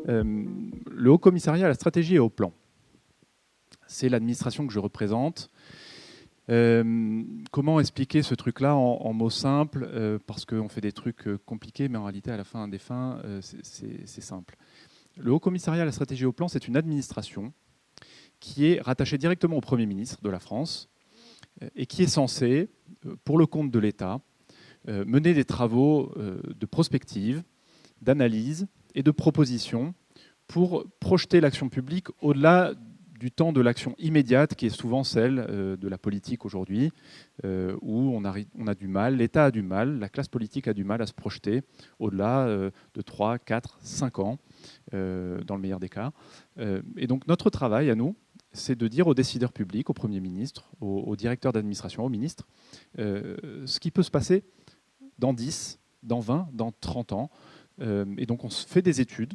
Le Haut Commissariat à la stratégie et au plan, c'est l'administration que je représente. Comment expliquer ce truc-là en mots simples, parce qu'on fait des trucs compliqués, mais en réalité, à la fin des fins, c'est simple. Le Haut Commissariat à la stratégie et au plan, c'est une administration qui est rattachée directement au Premier ministre de la France et qui est censée, pour le compte de l'État, mener des travaux de prospective, d'analyse et de proposition pour projeter l'action publique au-delà du temps de l'action immédiate, qui est souvent celle de la politique aujourd'hui, où on a du mal, l'État a du mal, la classe politique a du mal à se projeter au-delà de 3, 4, 5 ans, dans le meilleur des cas. Et donc notre travail à nous, c'est de dire aux décideurs publics, au Premier ministre, aux directeurs d'administration, aux ministres, ce qui peut se passer dans 10, dans 20, dans 30 ans. Et donc on fait des études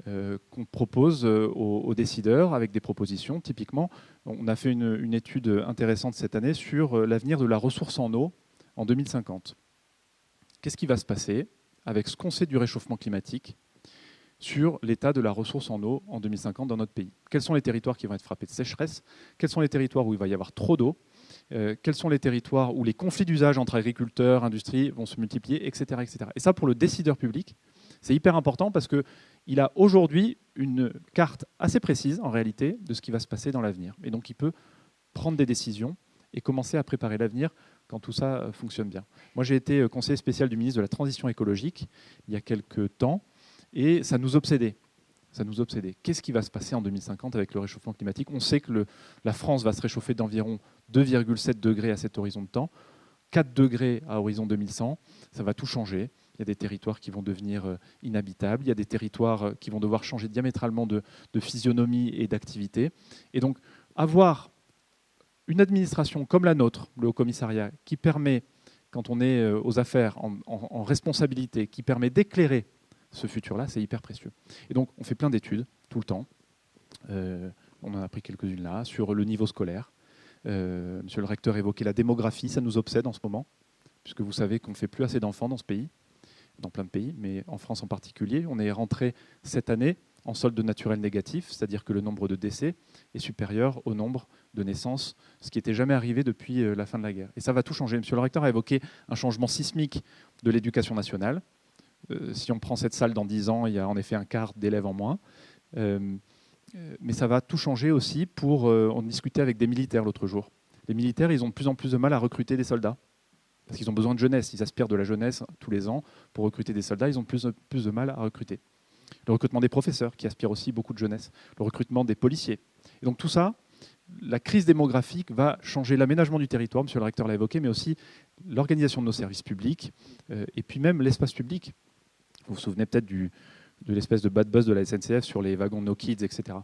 qu'on propose aux décideurs avec des propositions. Typiquement, on a fait une étude intéressante cette année sur l'avenir de la ressource en eau en 2050. Qu'est-ce qui va se passer avec ce qu'on sait du réchauffement climatique sur l'état de la ressource en eau en 2050 dans notre pays? Quels sont les territoires qui vont être frappés de sécheresse? Quels sont les territoires où il va y avoir trop d'eau? Quels sont les territoires où les conflits d'usage entre agriculteurs, industrie vont se multiplier, etc., etc. Et ça, pour le décideur public, c'est hyper important parce qu'il a aujourd'hui une carte assez précise, en réalité, de ce qui va se passer dans l'avenir. Et donc, il peut prendre des décisions et commencer à préparer l'avenir quand tout ça fonctionne bien. Moi, j'ai été conseiller spécial du ministre de la Transition écologique il y a quelques temps, et ça nous obsédait. Qu'est-ce qui va se passer en 2050 avec le réchauffement climatique? On sait que la France va se réchauffer d'environ 2,7 degrés à cet horizon de temps, 4 degrés à horizon 2100, ça va tout changer. Il y a des territoires qui vont devenir inhabitables, il y a des territoires qui vont devoir changer diamétralement de physionomie et d'activité. Et donc, avoir une administration comme la nôtre, le Haut Commissariat, qui permet, quand on est aux affaires, en responsabilité, qui permet d'éclairer ce futur-là, c'est hyper précieux. Et donc, on fait plein d'études, tout le temps. On en a pris quelques-unes là, sur le niveau scolaire. Monsieur le recteur évoquait la démographie, ça nous obsède en ce moment, puisque vous savez qu'on ne fait plus assez d'enfants dans ce pays, dans plein de pays, mais en France en particulier. On est rentré cette année en solde naturel négatif, c'est-à-dire que le nombre de décès est supérieur au nombre de naissances, ce qui n'était jamais arrivé depuis la fin de la guerre. Et ça va tout changer. Monsieur le recteur a évoqué un changement sismique de l'éducation nationale. Si on prend cette salle dans 10 ans, il y a en effet un quart d'élèves en moins. Mais ça va tout changer aussi pour... on discutait avec des militaires l'autre jour. Les militaires, ils ont de plus en plus de mal à recruter des soldats. Parce qu'ils ont besoin de jeunesse. Ils aspirent de la jeunesse tous les ans. Pour recruter des soldats, ils ont plus de mal à recruter. Le recrutement des professeurs, qui aspirent aussi beaucoup de jeunesse. Le recrutement des policiers. Et donc tout ça, la crise démographique va changer l'aménagement du territoire, monsieur le recteur l'a évoqué, mais aussi l'organisation de nos services publics, et puis même l'espace public. Vous vous souvenez peut-être de l'espèce de bad buzz de la SNCF sur les wagons No Kids, etc.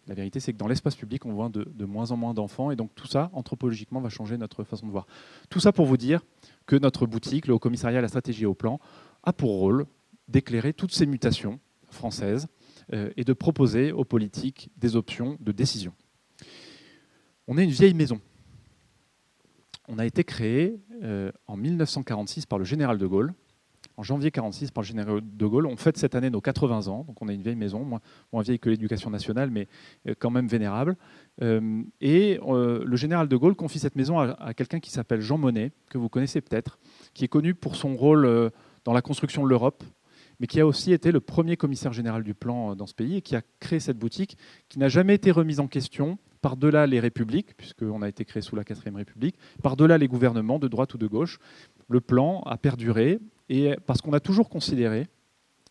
La vérité, c'est que dans l'espace public, on voit de moins en moins d'enfants. Et donc tout ça, anthropologiquement, va changer notre façon de voir. Tout ça pour vous dire que notre boutique, le Haut Commissariat à la stratégie et au plan, a pour rôle d'éclairer toutes ces mutations françaises et de proposer aux politiques des options de décision. On est une vieille maison. On a été créé en 1946 par le général de Gaulle. En janvier 1946, par le général de Gaulle. On fête cette année nos 80 ans, donc on est une vieille maison, moins vieille que l'éducation nationale, mais quand même vénérable. Le général de Gaulle confie cette maison à quelqu'un qui s'appelle Jean Monnet, que vous connaissez peut-être, qui est connu pour son rôle dans la construction de l'Europe, mais qui a aussi été le premier commissaire général du plan dans ce pays et qui a créé cette boutique qui n'a jamais été remise en question par-delà les républiques, puisqu'on a été créé sous la 4e République, par-delà les gouvernements de droite ou de gauche. Le plan a perduré, et parce qu'on a toujours considéré,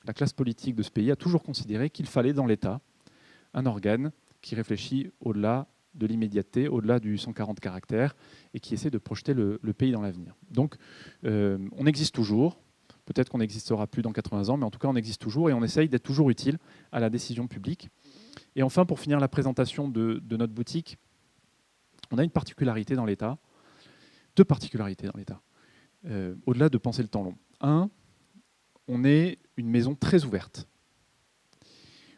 la classe politique de ce pays a toujours considéré qu'il fallait dans l'État un organe qui réfléchit au-delà de l'immédiateté, au-delà du 140 caractères, et qui essaie de projeter le pays dans l'avenir. Donc on existe toujours, peut-être qu'on n'existera plus dans 80 ans, mais en tout cas on existe toujours, et on essaye d'être toujours utile à la décision publique. Et enfin, pour finir la présentation de notre boutique, on a une particularité dans l'État, deux particularités dans l'État, au-delà de penser le temps long. Un, on est une maison très ouverte.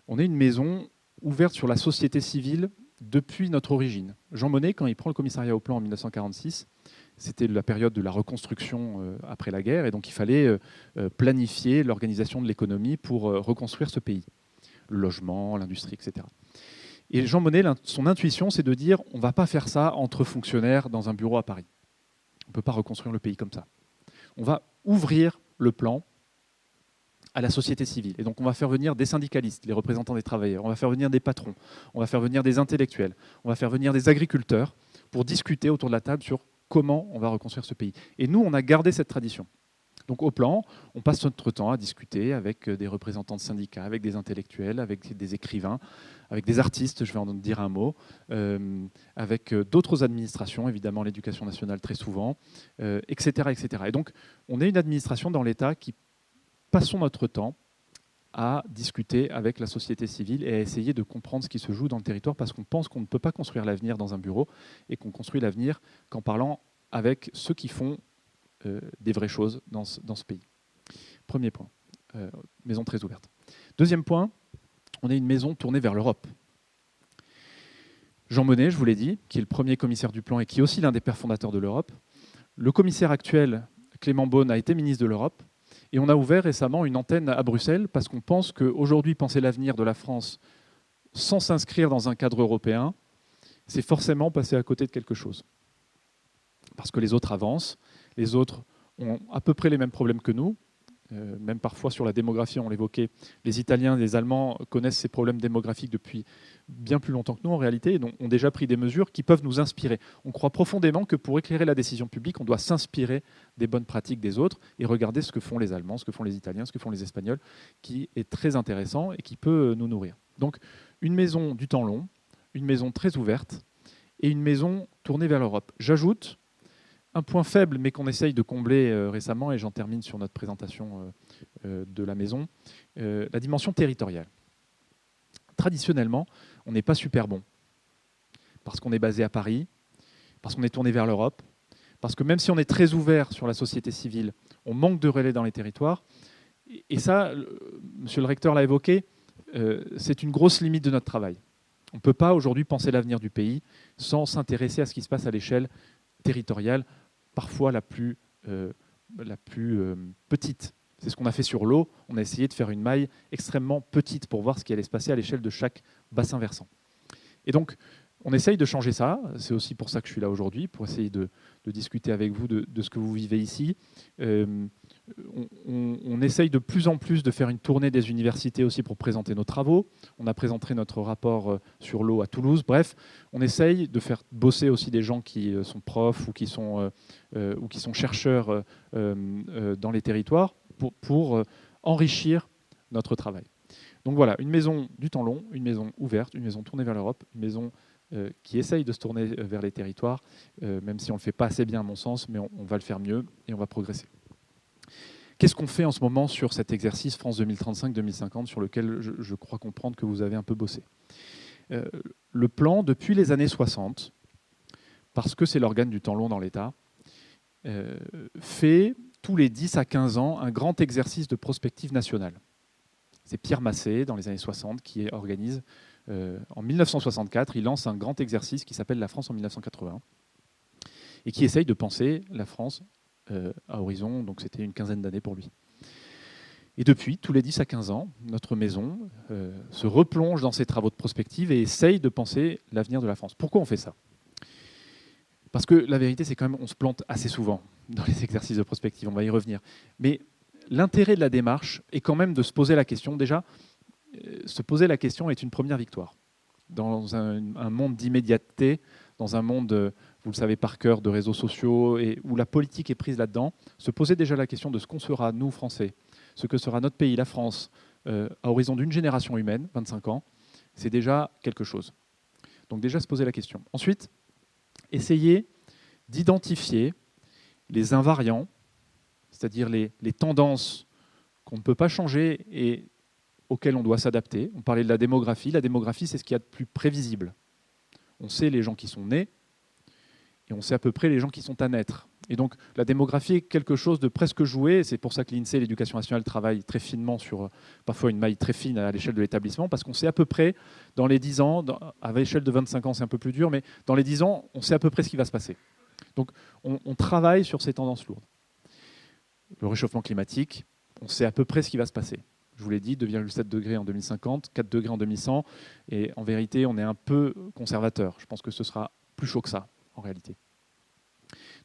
On est une maison ouverte sur la société civile depuis notre origine. Jean Monnet, quand il prend le commissariat au plan en 1946, c'était la période de la reconstruction après la guerre, et donc il fallait planifier l'organisation de l'économie pour reconstruire ce pays. le logement, l'industrie, etc. Et Jean Monnet, son intuition, c'est de dire on ne va pas faire ça entre fonctionnaires dans un bureau à Paris. On ne peut pas reconstruire le pays comme ça. On va ouvrir le plan à la société civile. Et donc on va faire venir des syndicalistes, les représentants des travailleurs, on va faire venir des patrons, on va faire venir des intellectuels, on va faire venir des agriculteurs pour discuter autour de la table sur comment on va reconstruire ce pays. Et nous, on a gardé cette tradition. Donc au plan, on passe notre temps à discuter avec des représentants de syndicats, avec des intellectuels, avec des écrivains, avec des artistes, je vais en dire un mot, avec d'autres administrations, évidemment l'éducation nationale très souvent, etc., etc. Et donc on est une administration dans l'État qui passons notre temps à discuter avec la société civile et à essayer de comprendre ce qui se joue dans le territoire parce qu'on pense qu'on ne peut pas construire l'avenir dans un bureau et qu'on construit l'avenir qu'en parlant avec ceux qui font des vraies choses dans ce pays. Premier point, maison très ouverte. Deuxième point, on est une maison tournée vers l'Europe. Jean Monnet, je vous l'ai dit, qui est le premier commissaire du plan et qui est aussi l'un des pères fondateurs de l'Europe. Le commissaire actuel, Clément Beaune, a été ministre de l'Europe. Et on a ouvert récemment une antenne à Bruxelles parce qu'on pense qu'aujourd'hui, penser l'avenir de la France sans s'inscrire dans un cadre européen, c'est forcément passer à côté de quelque chose. Parce que les autres avancent, les autres ont à peu près les mêmes problèmes que nous, même parfois sur la démographie, on l'évoquait, les Italiens, les Allemands connaissent ces problèmes démographiques depuis bien plus longtemps que nous en réalité, et donc ont déjà pris des mesures qui peuvent nous inspirer. On croit profondément que pour éclairer la décision publique, on doit s'inspirer des bonnes pratiques des autres et regarder ce que font les Allemands, ce que font les Italiens, ce que font les Espagnols, qui est très intéressant et qui peut nous nourrir. Donc une maison du temps long, une maison très ouverte et une maison tournée vers l'Europe. J'ajoute un point faible, mais qu'on essaye de combler récemment, et j'en termine sur notre présentation de la maison, la dimension territoriale. Traditionnellement, on n'est pas super bon, parce qu'on est basé à Paris, parce qu'on est tourné vers l'Europe, parce que même si on est très ouvert sur la société civile, on manque de relais dans les territoires. Et ça, monsieur le recteur l'a évoqué, c'est une grosse limite de notre travail. On ne peut pas aujourd'hui penser l'avenir du pays sans s'intéresser à ce qui se passe à l'échelle territoriale, parfois la plus petite. C'est ce qu'on a fait sur l'eau. On a essayé de faire une maille extrêmement petite pour voir ce qui allait se passer à l'échelle de chaque bassin versant. Et donc, on essaye de changer ça. C'est aussi pour ça que je suis là aujourd'hui, pour essayer de discuter avec vous de ce que vous vivez ici. On essaye de plus en plus de faire une tournée des universités aussi pour présenter nos travaux. On a présenté notre rapport sur l'eau à Toulouse. Bref, on essaye de faire bosser aussi des gens qui sont profs ou qui sont chercheurs dans les territoires pour enrichir notre travail. Donc voilà, une maison du temps long, une maison ouverte, une maison tournée vers l'Europe, une maison qui essaye de se tourner vers les territoires, même si on ne le fait pas assez bien à mon sens, mais on va le faire mieux et on va progresser. Qu'est-ce qu'on fait en ce moment sur cet exercice France 2035-2050 sur lequel je crois comprendre que vous avez un peu bossé? Le plan, depuis les années 60, parce que c'est l'organe du temps long dans l'État, fait tous les 10 à 15 ans un grand exercice de prospective nationale. C'est Pierre Massé, dans les années 60, qui organise, en 1964, il lance un grand exercice qui s'appelle La France en 1980, et qui essaye de penser la France à horizon, donc c'était une quinzaine d'années pour lui. Et depuis, tous les 10 à 15 ans, notre maison se replonge dans ses travaux de prospective et essaye de penser l'avenir de la France. Pourquoi on fait ça? Parce que la vérité, c'est quand même on se plante assez souvent dans les exercices de prospective, on va y revenir. Mais l'intérêt de la démarche est quand même de se poser la question. Déjà, se poser la question est une première victoire. Dans un monde d'immédiateté, dans un monde, vous le savez par cœur, de réseaux sociaux, et où la politique est prise là-dedans, se poser déjà la question de ce qu'on sera, nous, Français, ce que sera notre pays, la France, à horizon d'une génération humaine, 25 ans, c'est déjà quelque chose. Donc déjà se poser la question. Ensuite, essayer d'identifier les invariants, c'est-à-dire les tendances qu'on ne peut pas changer et auxquelles on doit s'adapter. On parlait de la démographie. La démographie, c'est ce qu'il y a de plus prévisible. On sait les gens qui sont nés et on sait à peu près les gens qui sont à naître. Et donc la démographie est quelque chose de presque joué. C'est pour ça que l'INSEE, l'Éducation nationale, travaille très finement sur parfois une maille très fine à l'échelle de l'établissement, parce qu'on sait à peu près, dans les 10 ans, à l'échelle de 25 ans, c'est un peu plus dur, mais dans les 10 ans, on sait à peu près ce qui va se passer. Donc on travaille sur ces tendances lourdes. Le réchauffement climatique, on sait à peu près ce qui va se passer. Je vous l'ai dit, 2,7 degrés en 2050, 4 degrés en 2100. Et en vérité, on est un peu conservateur. Je pense que ce sera plus chaud que ça, en réalité.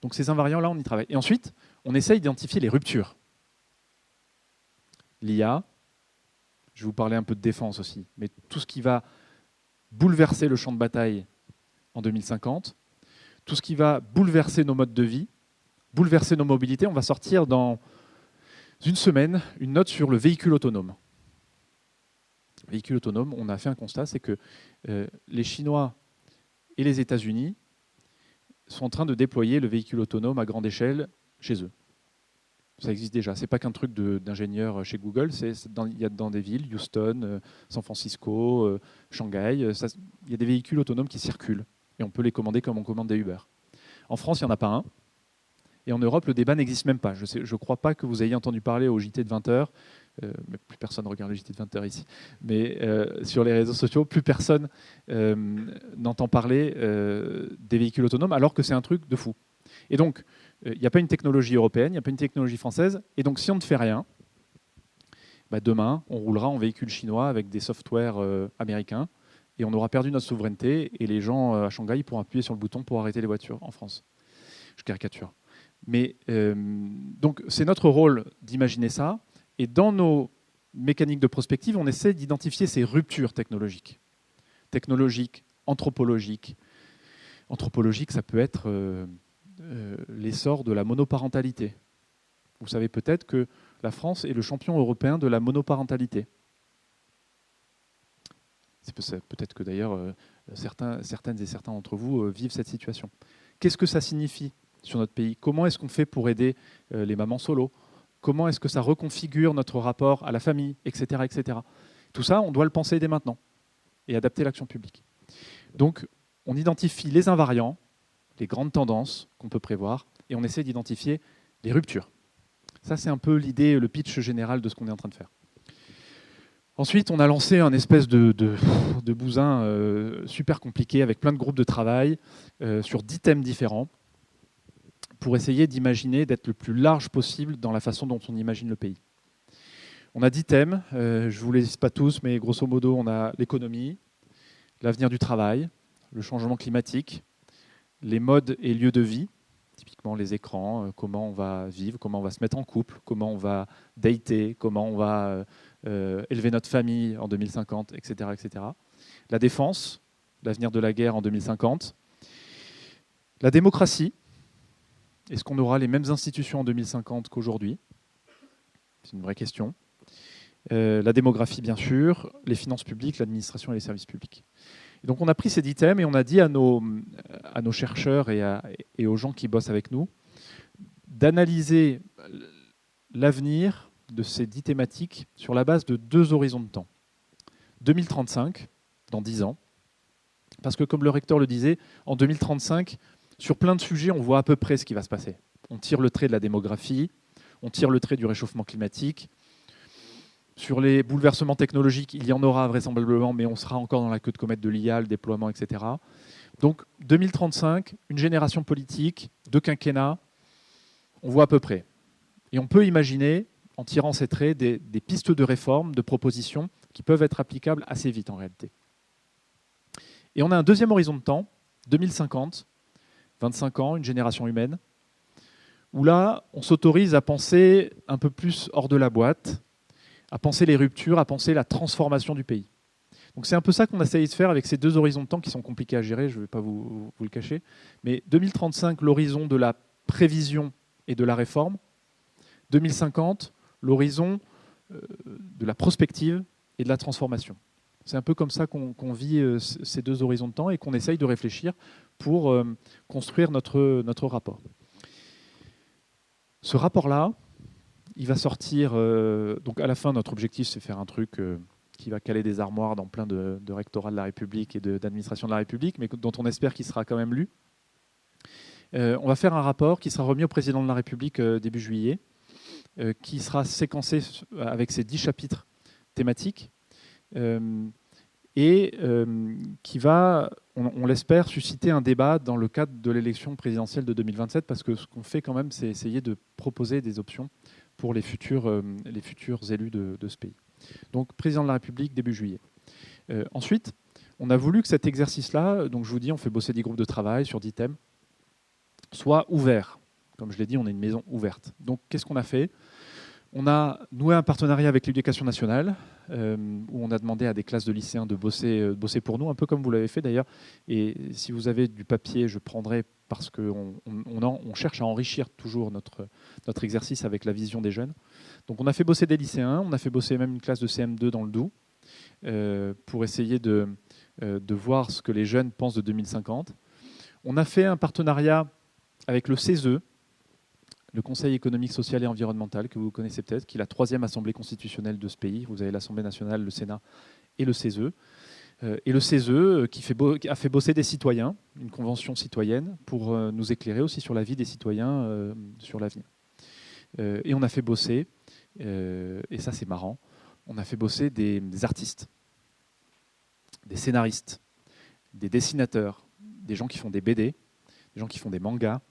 Donc ces invariants-là, on y travaille. Et ensuite, on essaye d'identifier les ruptures. L'IA, je vais vous parler un peu de défense aussi, mais tout ce qui va bouleverser le champ de bataille en 2050, tout ce qui va bouleverser nos modes de vie, bouleverser nos mobilités. On va sortir dans une semaine une note sur le véhicule autonome. Le véhicule autonome, on a fait un constat, c'est que les Chinois et les États-Unis sont en train de déployer le véhicule autonome à grande échelle chez eux. Ça existe déjà. Ce n'est pas qu'un truc d'ingénieur chez Google. Il y a dans des villes, Houston, San Francisco, Shanghai, il y a des véhicules autonomes qui circulent. Et on peut les commander comme on commande des Uber. En France, il n'y en a pas un. Et en Europe, le débat n'existe même pas. Je ne crois pas que vous ayez entendu parler au JT de 20h. Mais plus personne ne regarde le JT de 20h ici. Mais sur les réseaux sociaux, plus personne n'entend parler des véhicules autonomes, alors que c'est un truc de fou. Et donc, il n'y a pas une technologie européenne, il n'y a pas une technologie française. Et donc, si on ne fait rien, demain, on roulera en véhicule chinois avec des softwares américains et on aura perdu notre souveraineté et les gens à Shanghai pourront appuyer sur le bouton pour arrêter les voitures en France. Je caricature. Mais donc, c'est notre rôle d'imaginer ça. Et dans nos mécaniques de prospective, on essaie d'identifier ces ruptures technologiques. Technologiques, anthropologiques. Anthropologique, ça peut être l'essor de la monoparentalité. Vous savez peut-être que la France est le champion européen de la monoparentalité. Peut-être que d'ailleurs certaines et certains d'entre vous vivent cette situation. Qu'est-ce que ça signifie sur notre pays? Comment est-ce qu'on fait pour aider les mamans solo? Comment est-ce que ça reconfigure notre rapport à la famille, etc., etc. Tout ça, on doit le penser dès maintenant et adapter l'action publique. Donc, on identifie les invariants, les grandes tendances qu'on peut prévoir, et on essaie d'identifier les ruptures. Ça, c'est un peu l'idée, le pitch général de ce qu'on est en train de faire. Ensuite, on a lancé un espèce de bousin super compliqué avec plein de groupes de travail sur 10 thèmes différents pour essayer d'imaginer, d'être le plus large possible dans la façon dont on imagine le pays. On a 10 thèmes, je ne vous les liste pas tous, mais grosso modo, on a l'économie, l'avenir du travail, le changement climatique, les modes et lieux de vie, typiquement les écrans, comment on va vivre, comment on va se mettre en couple, comment on va dater, comment on va élever notre famille en 2050, etc., etc. La défense, l'avenir de la guerre en 2050. La démocratie, est-ce qu'on aura les mêmes institutions en 2050 qu'aujourd'hui? C'est une vraie question. La démographie, bien sûr, les finances publiques, l'administration et les services publics. Et donc on a pris ces 10 thèmes et on a dit à nos chercheurs et aux gens qui bossent avec nous d'analyser l'avenir de ces 10 thématiques sur la base de 2 horizons de temps. 2035, dans 10 ans, parce que comme le recteur le disait, en 2035, sur plein de sujets, on voit à peu près ce qui va se passer. On tire le trait de la démographie, on tire le trait du réchauffement climatique. Sur les bouleversements technologiques, il y en aura vraisemblablement, mais on sera encore dans la queue de comète de l'IA, le déploiement, etc. Donc 2035, une génération politique, 2 quinquennats, on voit à peu près. Et on peut imaginer, en tirant ces traits, des pistes de réforme, de propositions qui peuvent être applicables assez vite en réalité. Et on a un deuxième horizon de temps, 2050, 25 ans, une génération humaine, où là, on s'autorise à penser un peu plus hors de la boîte, à penser les ruptures, à penser la transformation du pays. Donc c'est un peu ça qu'on essaye de faire avec ces 2 horizons de temps qui sont compliqués à gérer, je ne vais pas vous le cacher. Mais 2035, l'horizon de la prévision et de la réforme. 2050, l'horizon de la prospective et de la transformation. C'est un peu comme ça qu'on vit ces 2 horizons de temps et qu'on essaye de réfléchir pour construire notre rapport. Ce rapport-là, il va sortir... donc à la fin, notre objectif, c'est faire un truc qui va caler des armoires dans plein de rectorats de la République et d'administration de la République, mais dont on espère qu'il sera quand même lu. On va faire un rapport qui sera remis au président de la République début juillet, qui sera séquencé avec ces 10 chapitres thématiques, et qui va, on l'espère, susciter un débat dans le cadre de l'élection présidentielle de 2027, parce que ce qu'on fait quand même, c'est essayer de proposer des options pour les futurs élus de ce pays. Donc président de la République, début juillet. Ensuite, on a voulu que cet exercice-là, donc je vous dis, on fait bosser 10 groupes de travail sur 10 thèmes, soit ouvert. Comme je l'ai dit, on est une maison ouverte. Donc qu'est-ce qu'on a fait? On a noué un partenariat avec l'Éducation nationale, où on a demandé à des classes de lycéens de bosser pour nous, un peu comme vous l'avez fait d'ailleurs. Et si vous avez du papier, je prendrai, parce qu'on cherche à enrichir toujours notre exercice avec la vision des jeunes. Donc on a fait bosser des lycéens, on a fait bosser même une classe de CM2 dans le Doubs, pour essayer de voir ce que les jeunes pensent de 2050. On a fait un partenariat avec le CESE, le Conseil économique, social et environnemental, que vous connaissez peut-être, qui est la 3e assemblée constitutionnelle de ce pays. Vous avez l'Assemblée nationale, le Sénat et le CESE. Et le CESE a fait bosser des citoyens, une convention citoyenne, pour nous éclairer aussi sur la vie des citoyens sur l'avenir. Et on a fait bosser, et ça c'est marrant, on a fait bosser des artistes, des scénaristes, des dessinateurs, des gens qui font des BD, des gens qui font des mangas,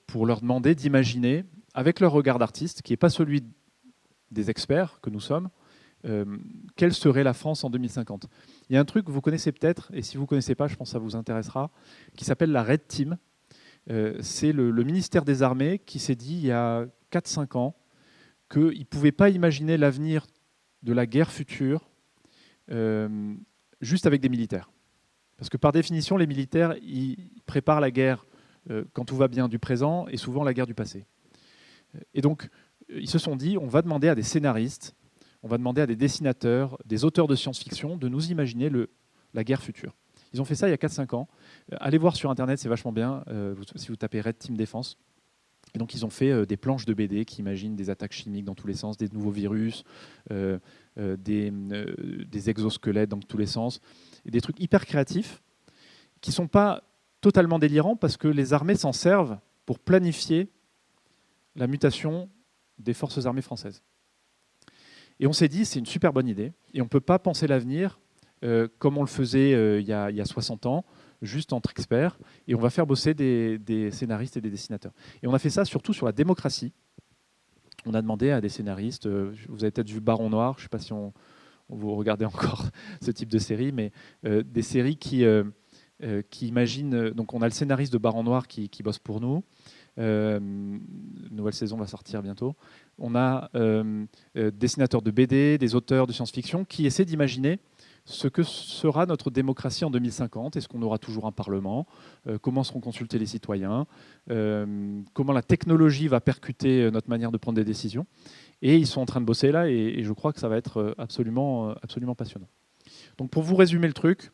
pour leur demander d'imaginer, avec leur regard d'artiste, qui n'est pas celui des experts que nous sommes, quelle serait la France en 2050. Il y a un truc que vous connaissez peut-être, et si vous ne connaissez pas, je pense que ça vous intéressera, qui s'appelle la Red Team. C'est le ministère des Armées qui s'est dit il y a 4-5 ans qu'il ne pouvait pas imaginer l'avenir de la guerre future juste avec des militaires. Parce que par définition, les militaires, ils préparent la guerre quand tout va bien du présent et souvent la guerre du passé. Et donc, ils se sont dit, on va demander à des scénaristes, on va demander à des dessinateurs, des auteurs de science-fiction de nous imaginer la guerre future. Ils ont fait ça il y a 4-5 ans. Allez voir sur Internet, c'est vachement bien, si vous tapez Red Team Défense. Et donc, ils ont fait des planches de BD qui imaginent des attaques chimiques dans tous les sens, des nouveaux virus, des exosquelettes dans tous les sens, et des trucs hyper créatifs qui ne sont pas totalement délirants parce que les armées s'en servent pour planifier la mutation des forces armées françaises. Et on s'est dit, c'est une super bonne idée, et on ne peut pas penser l'avenir comme on le faisait il y a 60 ans, juste entre experts, et on va faire bosser des scénaristes et des dessinateurs. Et on a fait ça surtout sur la démocratie. On a demandé à des scénaristes, vous avez peut-être vu Baron Noir, je ne sais pas si vous regardez encore ce type de série, mais des séries qui imaginent... Donc on a le scénariste de Baron Noir qui bosse pour nous. Une nouvelle saison va sortir bientôt. On a dessinateurs de BD, des auteurs de science-fiction qui essaient d'imaginer ce que sera notre démocratie en 2050. Est-ce qu'on aura toujours un Parlement? Comment seront consultés les citoyens? Comment la technologie va percuter notre manière de prendre des décisions? Et ils sont en train de bosser là, et je crois que ça va être absolument passionnant. Donc pour vous résumer le truc,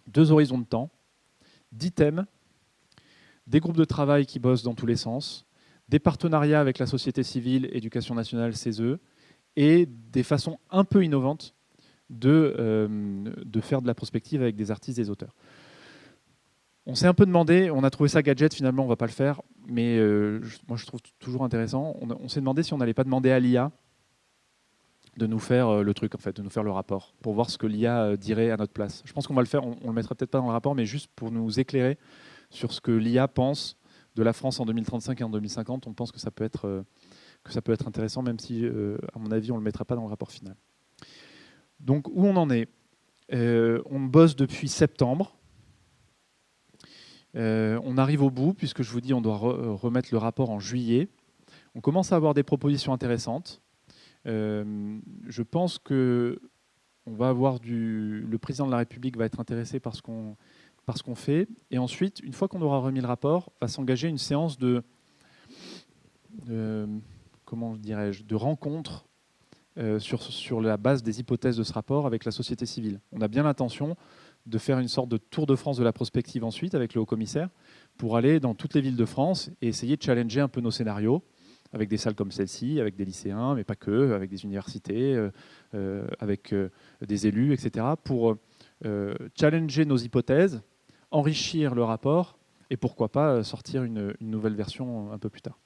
2 horizons de temps, 10 thèmes, des groupes de travail qui bossent dans tous les sens, des partenariats avec la société civile, Éducation nationale, CESE, et des façons un peu innovantes de faire de la prospective avec des artistes et des auteurs. On s'est un peu demandé, on a trouvé ça gadget, finalement on ne va pas le faire, mais moi je trouve toujours intéressant, on s'est demandé si on n'allait pas demander à l'IA de nous faire le truc, en fait, de nous faire le rapport, pour voir ce que l'IA dirait à notre place. Je pense qu'on va le faire, on ne le mettra peut-être pas dans le rapport, mais juste pour nous éclairer sur ce que l'IA pense de la France en 2035 et en 2050. On pense que ça peut être intéressant, même si, à mon avis, on ne le mettra pas dans le rapport final. Donc, où on en est? On bosse depuis septembre. On arrive au bout, puisque je vous dis on doit remettre le rapport en juillet. On commence à avoir des propositions intéressantes. Je pense que on va avoir le président de la République va être intéressé par ce qu'on fait. Et ensuite, une fois qu'on aura remis le rapport, va s'engager une séance de rencontre sur la base des hypothèses de ce rapport avec la société civile. On a bien l'intention de faire une sorte de tour de France de la prospective ensuite avec le haut-commissaire pour aller dans toutes les villes de France et essayer de challenger un peu nos scénarios avec des salles comme celle-ci, avec des lycéens, mais pas que, avec des universités, avec des élus, etc., pour challenger nos hypothèses, enrichir le rapport et pourquoi pas sortir une nouvelle version un peu plus tard.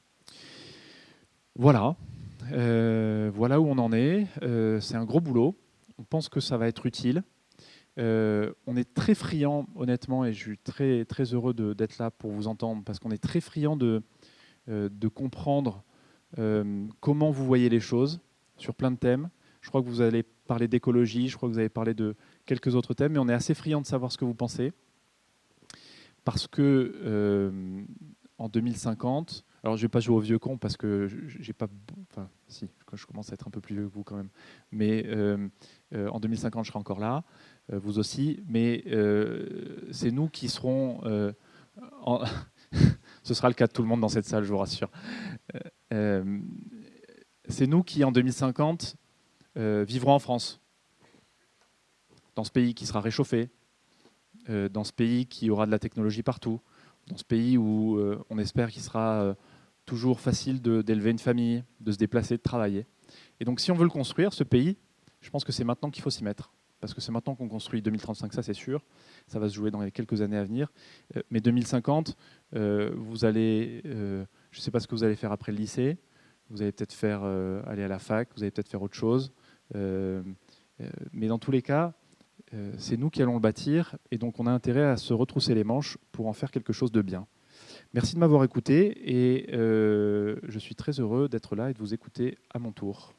Voilà. Voilà où on en est. C'est un gros boulot. On pense que ça va être utile. On est très friand, honnêtement, et je suis très, très heureux d'être là pour vous entendre, parce qu'on est très friand de comprendre comment vous voyez les choses sur plein de thèmes, Je crois que vous allez parler d'écologie, je crois que vous allez parler de quelques autres thèmes, mais on est assez friand de savoir ce que vous pensez. Parce que en 2050, alors je ne vais pas jouer au vieux con parce que j'ai pas, enfin si, je commence à être un peu plus vieux que vous quand même, mais en 2050 je serai encore là, vous aussi, mais c'est nous qui serons, ce sera le cas de tout le monde dans cette salle, je vous rassure, c'est nous qui en 2050 vivrons en France, dans ce pays qui sera réchauffé, dans ce pays qui aura de la technologie partout, dans ce pays où on espère qu'il sera toujours facile d'élever une famille, de se déplacer, de travailler. Et donc si on veut le construire, ce pays, je pense que c'est maintenant qu'il faut s'y mettre. Parce que c'est maintenant qu'on construit 2035, ça c'est sûr. Ça va se jouer dans les quelques années à venir. Mais 2050, vous allez, je ne sais pas ce que vous allez faire après le lycée. Vous allez peut-être faire aller à la fac, vous allez peut-être faire autre chose. Mais dans tous les cas, c'est nous qui allons le bâtir. Et donc on a intérêt à se retrousser les manches pour en faire quelque chose de bien. Merci de m'avoir écouté et je suis très heureux d'être là et de vous écouter à mon tour.